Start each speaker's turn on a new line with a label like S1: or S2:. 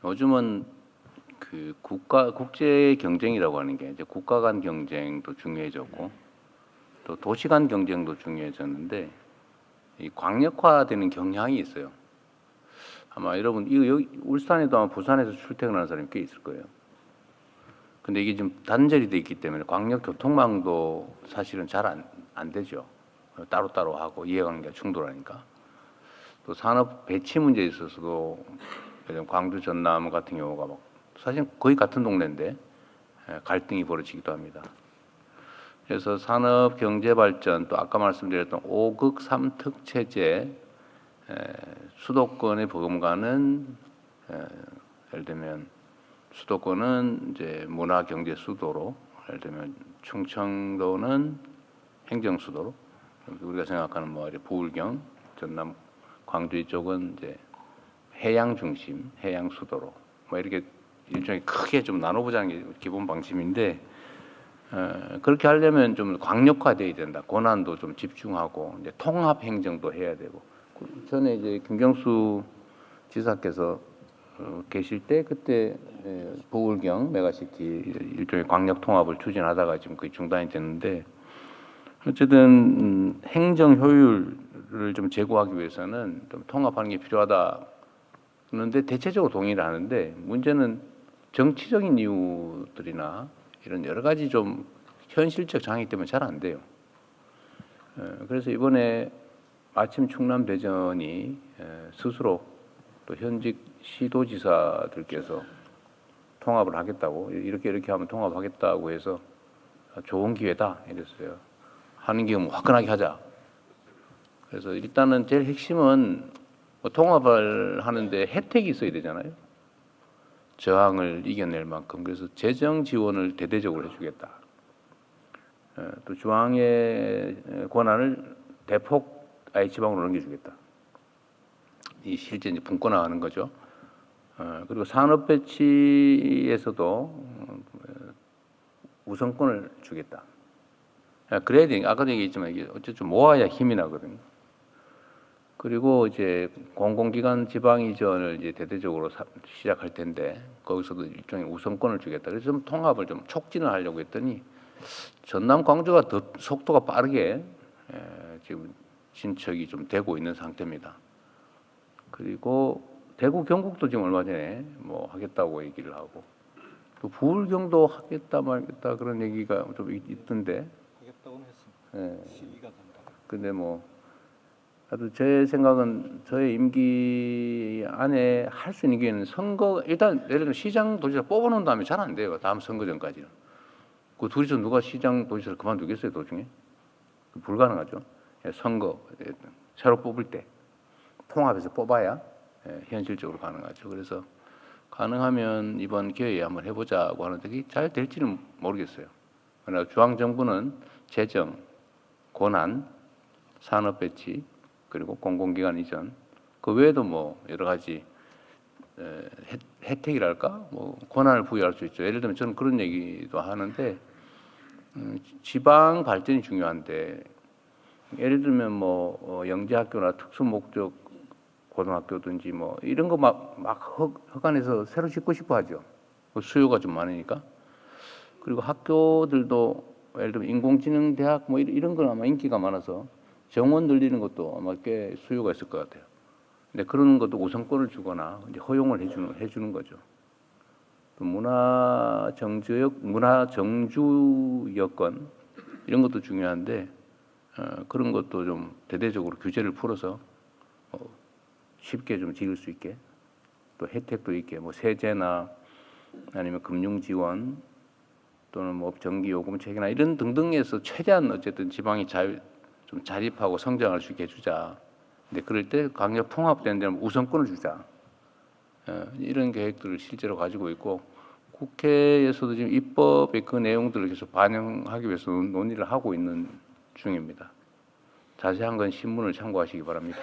S1: 요즘은 그 국제 경쟁이라고 하는 게 이제 국가 간 경쟁도 중요해졌고 또 도시 간 경쟁도 중요해졌는데 이 광역화되는 경향이 있어요. 아마 여러분 이거 여기 울산에도 아마 부산에서 출퇴근하는 사람이 꽤 있을 거예요. 근데 이게 좀 단절이 돼 있기 때문에 광역 교통망도 사실은 잘 안 되죠. 따로따로 하고 이해관계가 충돌하니까. 또 산업 배치 문제에 있어서도 광주 전남 같은 경우가 막 사실 거의 같은 동네인데 갈등이 벌어지기도 합니다. 그래서 산업 경제 발전 또 아까 말씀드렸던 5극 3특 체제 수도권의 버금가는 예를 들면 수도권은 이제 문화 경제 수도로 예를 들면 충청도는 행정 수도로 우리가 생각하는 뭐 부울경 전남 광주 이쪽은 이제 해양 중심 해양 수도로 뭐 이렇게 일종의 크게 좀 나눠보자는 게 기본 방침인데 그렇게 하려면 좀 광역화돼야 된다. 권한도 좀 집중하고 이제 통합 행정도 해야 되고 전에 이제 김경수 지사께서 계실 때 그때 부울경 메가시티 일종의 광역 통합을 추진하다가 지금 거의 중단이 됐는데 어쨌든 행정 효율을 좀 제고하기 위해서는 좀 통합하는 게 필요하다. 그런데 대체적으로 동의를 하는데 문제는 정치적인 이유들이나 이런 여러 가지 좀 현실적 장애 때문에 잘 안 돼요. 그래서 이번에 마침 충남 대전이 스스로 또 현직 시도지사들께서 통합을 하겠다고 이렇게 하면 통합하겠다고 해서 좋은 기회다 이랬어요. 하는 게 뭐 화끈하게 하자. 그래서 일단은 제일 핵심은 뭐 통합을 하는데 혜택이 있어야 되잖아요. 저항을 이겨낼 만큼. 그래서 재정 지원을 대대적으로 해주겠다. 또 중앙의 권한을 대폭 아예 지방으로 넘겨주겠다. 이 실제 이제 분권화하는 거죠. 그리고 산업 배치에서도 우선권을 주겠다. 그래야 되니까 아까도 얘기했지만 이게 어쨌든 모아야 힘이 나거든요. 그리고 이제 공공기관 지방 이전을 이제 대대적으로 시작할 텐데 거기서도 일종의 우선권을 주겠다. 그래서 좀 통합을 좀 촉진을 하려고 했더니 전남 광주가 더 속도가 빠르게 지금 진척이 좀 되고 있는 상태입니다. 그리고 대구 경북도 지금 얼마 전에 뭐 하겠다고 얘기를 하고 또 부울경도 하겠다 말겠다 그런 얘기가 좀 있던데.
S2: 하겠다고는 했습니다. 시기가 된다.
S1: 근데 뭐 아주 제 생각은 저의 임기 안에 할 수 있는 게 선거 일단 예를 들면 시장 도지사 뽑아놓은 다음에 잘 안 돼요. 다음 선거 전까지는. 그 둘이서 누가 시장 도지사를 그만두겠어요 도중에? 불가능하죠. 선거 새로 뽑을 때 통합해서 뽑아야 현실적으로 가능하죠. 그래서 가능하면 이번 기회에 한번 해보자고 하는데 그게 잘 될지는 모르겠어요. 그러나 중앙정부는 재정, 권한, 산업 배치 그리고 공공기관 이전 그 외에도 뭐 여러 가지 혜택이랄까 뭐 권한을 부여할 수 있죠. 예를 들면 저는 그런 얘기도 하는데 지방 발전이 중요한데 예를 들면 뭐 영재학교나 특수목적 고등학교든지 뭐 이런 거 막 허간해서 새로 짓고 싶어 하죠. 수요가 좀 많으니까. 그리고 학교들도 예를 들면 인공지능 대학 뭐 이런 건 아마 인기가 많아서 정원 늘리는 것도 아마 꽤 수요가 있을 것 같아요. 근데 그런 것도 우선권을 주거나 이제 허용을 해주는 거죠. 또 문화 정주 여건 이런 것도 중요한데 그런 것도 좀 대대적으로 규제를 풀어서 쉽게 좀 지을 수 있게 또 혜택도 있게 뭐 세제나 아니면 금융 지원 또는 뭐 전기 요금 체계나 이런 등등에서 최대한 어쨌든 지방이 좀 자립하고 성장할 수 있게 해주자. 근데 그럴 때 강력 통합되는 데는 우선권을 주자. 이런 계획들을 실제로 가지고 있고 국회에서도 지금 입법의 그 내용들을 계속 반영하기 위해서 논의를 하고 있는 중입니다. 자세한 건 신문을 참고하시기 바랍니다.